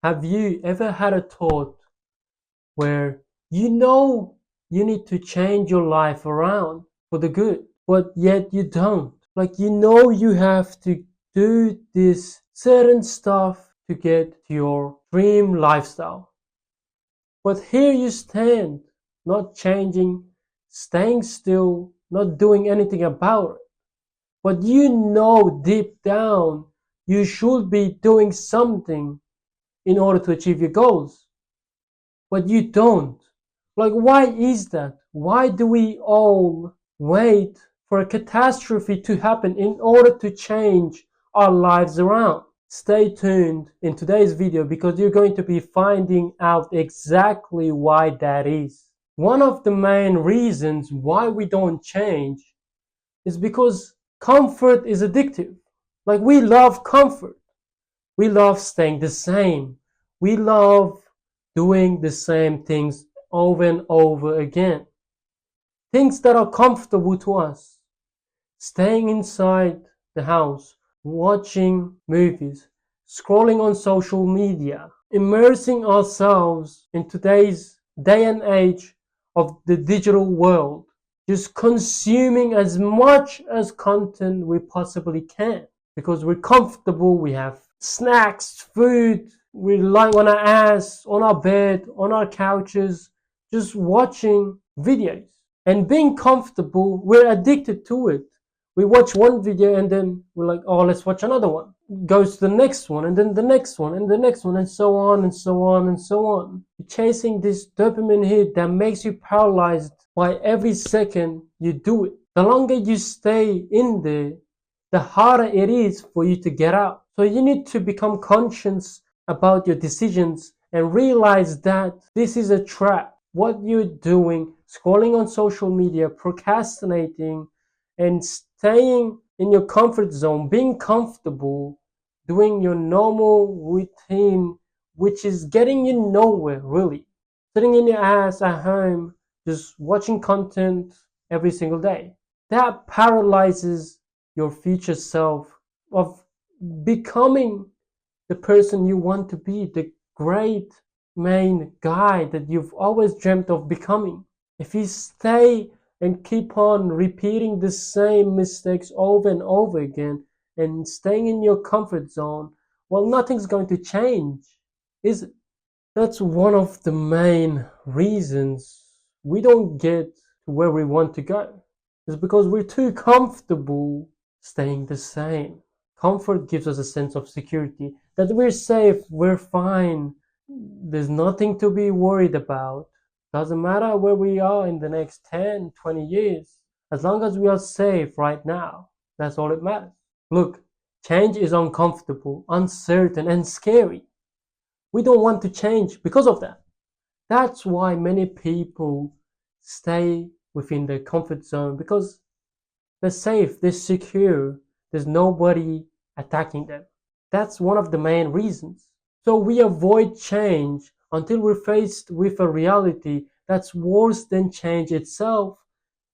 Have you ever had a thought where you know you need to change your life around for the good, but yet you don't? Like you know you have to do this certain stuff to get to your dream lifestyle. But here you stand, not changing, staying still, not doing anything about it. But you know deep down you should be doing something in order to achieve your goals. But you don't. Like, why is that? Why do we all wait for a catastrophe to happen in order to change our lives around? Stay tuned in today's video because you're going to be finding out exactly why that is. One of the main reasons why we don't change is because comfort is addictive. Like, we love comfort. We love staying the same. We love doing the same things over and over again. Things that are comfortable to us. Staying inside the house, watching movies, scrolling on social media, immersing ourselves in today's day and age of the digital world, just consuming as much as content we possibly can because we're comfortable, we have snacks, food, we're lying on our ass, on our bed, on our couches, just watching videos. And being comfortable, we're addicted to it. We watch one video and then we're like, oh, let's watch another one. Goes to the next one and then the next one and the next one and so on and so on and so on. You're chasing this dopamine hit that makes you paralyzed by every second you do it. The longer you stay in there, the harder it is for you to get out. So you need to become conscious about your decisions and realize that this is a trap. What you're doing, scrolling on social media, procrastinating, and staying in your comfort zone, being comfortable, doing your normal routine, which is getting you nowhere, really. Sitting in your ass at home, just watching content every single day. That paralyzes your future self of becoming the person you want to be, the great main guy that you've always dreamt of becoming. If you stay and keep on repeating the same mistakes over and over again and staying in your comfort zone, well, nothing's going to change, is it? That's one of the main reasons we don't get to where we want to go. It's because we're too comfortable staying the same. Comfort gives us a sense of security, that we're safe, we're fine, there's nothing to be worried about. Doesn't matter where we are in the next 10, 20 years. As long as we are safe right now, that's all it matters. Look, change is uncomfortable, uncertain, and scary. We don't want to change because of that. That's why many people stay within their comfort zone, because they're safe, they're secure, there's nobody attacking them. That's one of the main reasons. So we avoid change until we're faced with a reality that's worse than change itself.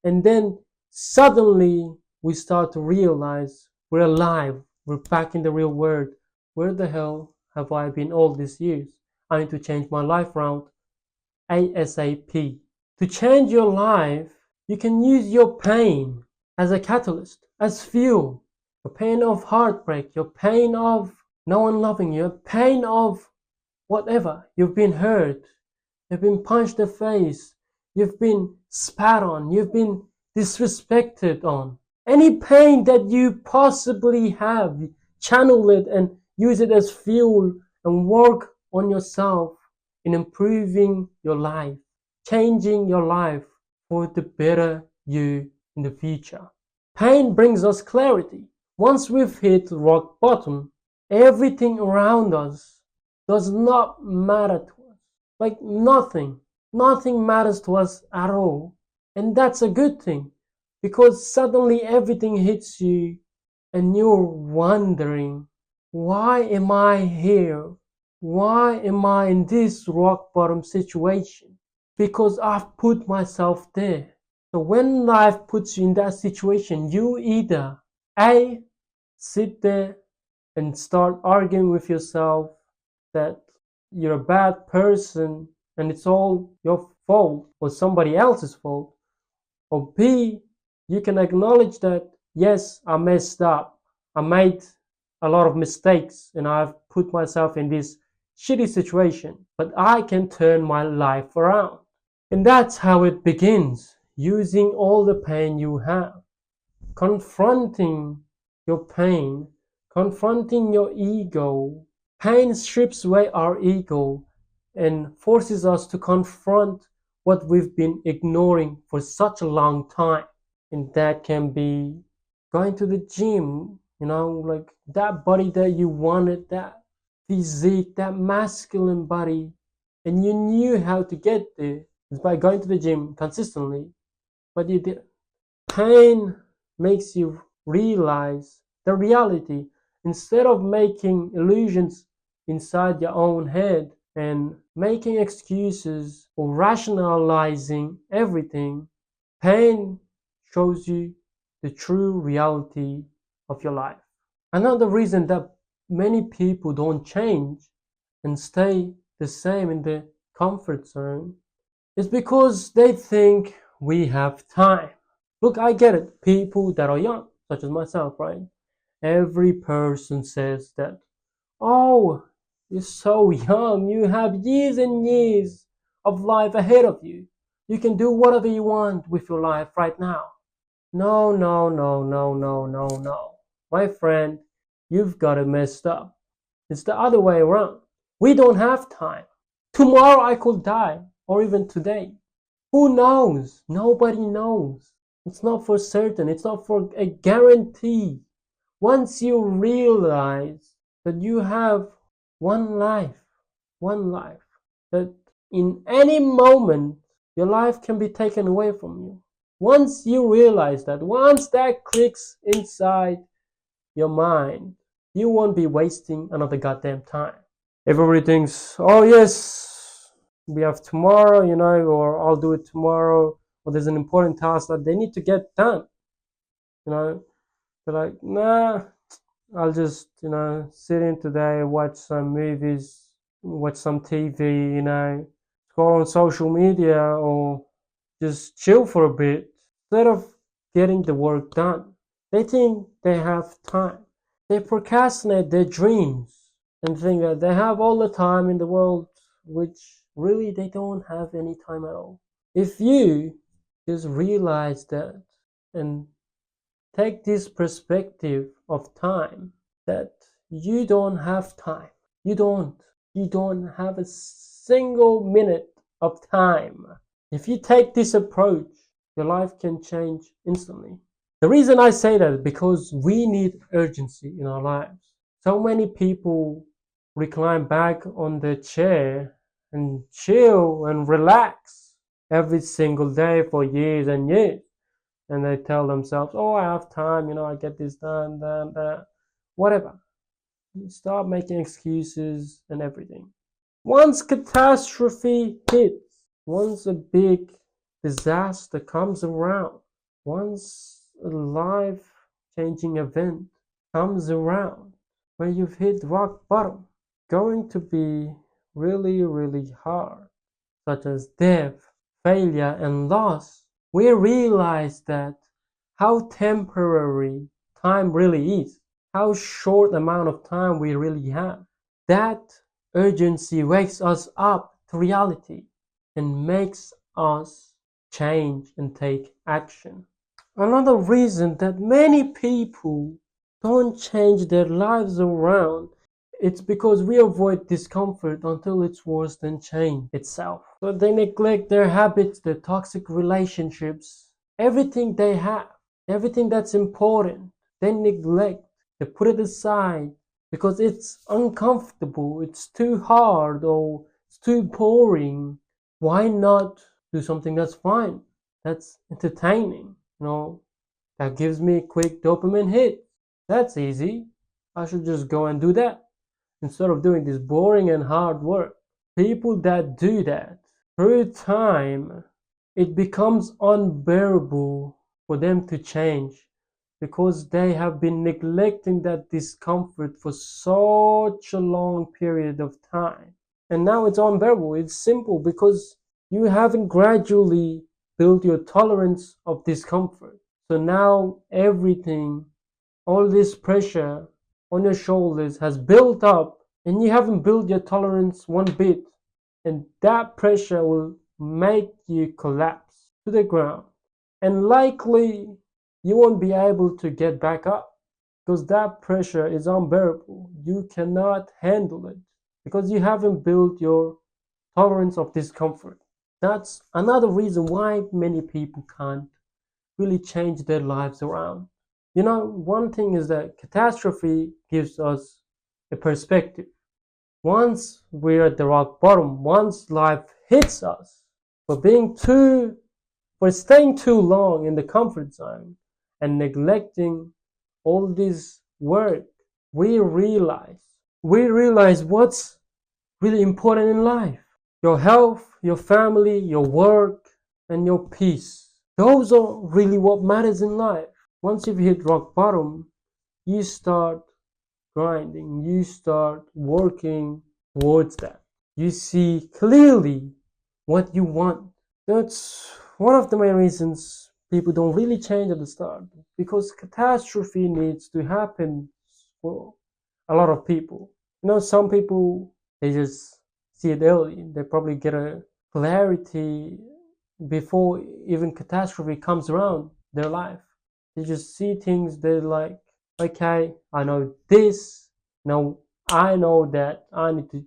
And then suddenly we start to realize we're alive, we're back in the real world. Where the hell have I been all these years? I need to change my life around ASAP. To change your life, you can use your pain as a catalyst, as fuel. Your pain of heartbreak, your pain of no one loving you, your pain of whatever. You've been hurt, you've been punched in the face, you've been spat on, you've been disrespected on. Any pain that you possibly have, channel it and use it as fuel and work on yourself in improving your life, changing your life for the better you in the future. Pain brings us clarity. Once we've hit rock bottom, everything around us does not matter to us. Like nothing matters to us at all. And that's a good thing, because suddenly everything hits you and you're wondering, why am I here? Why am I in this rock bottom situation? Because I've put myself there. So when life puts you in that situation, you either A, sit there and start arguing with yourself that you're a bad person and it's all your fault or somebody else's fault. Or B, you can acknowledge that, yes, I messed up. I made a lot of mistakes and I've put myself in this shitty situation, but I can turn my life around. And that's how it begins, using all the pain you have, confronting your pain, confronting your ego. Pain strips away our ego and forces us to confront what we've been ignoring for such a long time. And that can be going to the gym, like that body that you wanted, that physique, that masculine body, and you knew how to get there. It's by going to the gym consistently, but you didn't. Pain makes you realize the reality. Instead of making illusions inside your own head and making excuses or rationalizing everything, pain shows you the true reality of your life. Another reason that many people don't change and stay the same in the comfort zone is because they think we have time. Look, I get it. People that are young, such as myself, right? Every person says that, oh, you're so young. You have years and years of life ahead of you. You can do whatever you want with your life right now. No, no, no, no, no, no, no. My friend, you've got it messed up. It's the other way around. We don't have time. Tomorrow I could die, or even today. Who knows? Nobody knows. It's not for certain. It's not for a guarantee. Once you realize that you have one life, that in any moment your life can be taken away from you. Once you realize that, once that clicks inside your mind, you won't be wasting another goddamn time. Everybody thinks, oh yes, we have tomorrow, or I'll do it tomorrow, or there's an important task that they need to get done. They're like, nah, I'll just, sit in today, watch some movies, watch some TV, scroll on social media, or just chill for a bit instead of getting the work done. They think they have time. They procrastinate their dreams and think that they have all the time in the world, which really they don't have any time at all. If you just realize that and take this perspective of time, that you don't have time. You don't have a single minute of time. If you take this approach, your life can change instantly. The reason I say that is because we need urgency in our lives. So many people recline back on their chair and chill and relax every single day for years and years. And they tell themselves, oh, I have time, I get this done, that, whatever. You start making excuses and everything. Once catastrophe hits, once a big disaster comes around, once a life-changing event comes around, where you've hit rock bottom, going to be really, really hard, such as death, failure, and loss, we realize that how temporary time really is, how short amount of time we really have. That urgency wakes us up to reality and makes us change and take action. Another reason that many people don't change their lives around, it's because we avoid discomfort until it's worse than change itself. So they neglect their habits, their toxic relationships, everything they have, everything that's important, they neglect, they put it aside because it's uncomfortable, it's too hard, or it's too boring. Why not do something that's fun, that's entertaining, that gives me a quick dopamine hit? That's easy. I should just go and do that instead of doing this boring and hard work. People that do that, through time, it becomes unbearable for them to change because they have been neglecting that discomfort for such a long period of time. And now it's unbearable. It's simple because you haven't gradually built your tolerance of discomfort. So now everything, all this pressure on your shoulders has built up, and you haven't built your tolerance one bit. And that pressure will make you collapse to the ground. And likely you won't be able to get back up because that pressure is unbearable. You cannot handle it because you haven't built your tolerance of discomfort. That's another reason why many people can't really change their lives around. You know, one thing is that catastrophe gives us a perspective. Once we're at the rock bottom, once life hits us, for staying too long in the comfort zone and neglecting all this work, we realize what's really important in life. Your health, your family, your work, and your peace. Those are really what matters in life. Once you've hit rock bottom, you start grinding, you start working towards that. You see clearly what you want. That's one of the main reasons people don't really change at the start, because catastrophe needs to happen for a lot of people. You know, some people, they just see it early. They probably get a clarity before even catastrophe comes around their life. They just see things, they're like, okay, I know this. Now I know that I need to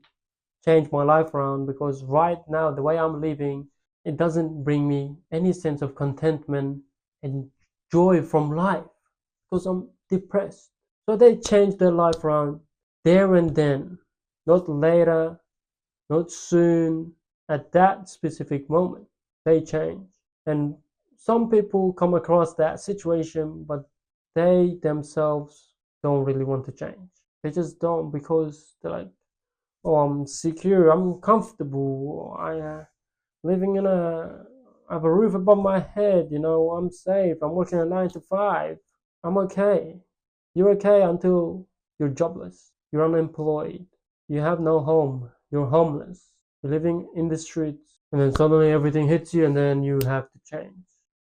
change my life around, because right now the way I'm living, it doesn't bring me any sense of contentment and joy from life, because I'm depressed. So they change their life around there and then, not later, not soon, at that specific moment. They change. And some people come across that situation, but they themselves don't really want to change. They just don't, because they're like, oh, I'm secure, I'm comfortable, living I have a roof above my head, you know, I'm safe, I'm working a 9 to 5, I'm okay. You're okay until you're jobless, you're unemployed, you have no home, you're homeless, you're living in the streets, and then suddenly everything hits you and then you have to change.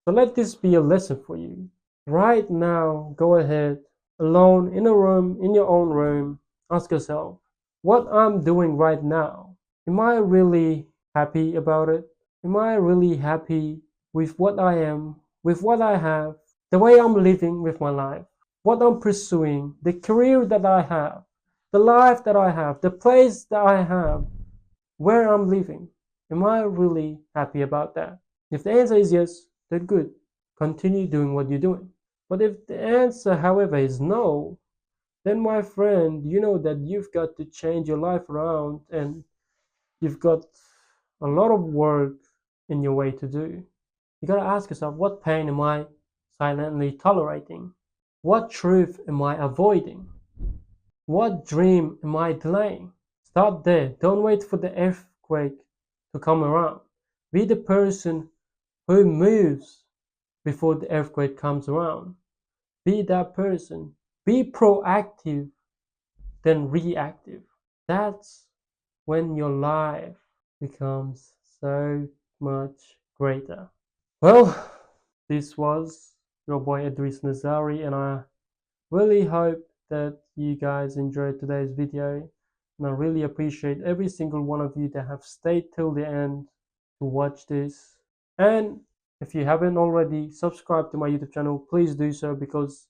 So let this be a lesson for you. Right now, go ahead, alone, in a room, in your own room, ask yourself, what I'm doing right now, am I really happy about it? Am I really happy with what I am, with what I have, the way I'm living with my life, what I'm pursuing, the career that I have, the life that I have, the place that I have, where I'm living? Am I really happy about that? If the answer is yes, then good. Continue doing what you're doing. But if the answer, however, is no, then my friend, you know that you've got to change your life around, and you've got a lot of work in your way to do. You gotta ask yourself, what pain am I silently tolerating? What truth am I avoiding? What dream am I delaying? Start there. Don't wait for the earthquake to come around. Be the person who moves before the earthquake comes around. Be that person. Be proactive, then reactive. That's when your life becomes so much greater. Well, this was your boy Idris Nazari, and I really hope that you guys enjoyed today's video, and I really appreciate every single one of you that have stayed till the end to watch this. And if you haven't already subscribed to my YouTube channel, please do so, because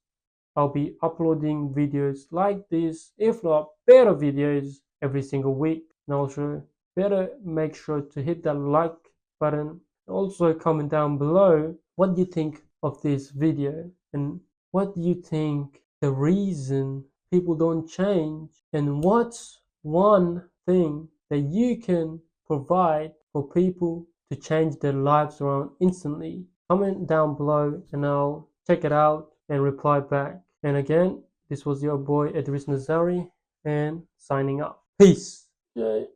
I'll be uploading videos like this, if not better videos, every single week. And also, better make sure to hit that like button. Also, comment down below what you think of this video, and what do you think the reason people don't change, and what's one thing that you can provide for people to change their lives around instantly. Comment down below and I'll check it out and reply back. And again, this was your boy Idris Nazari, and signing off. Peace. Yay.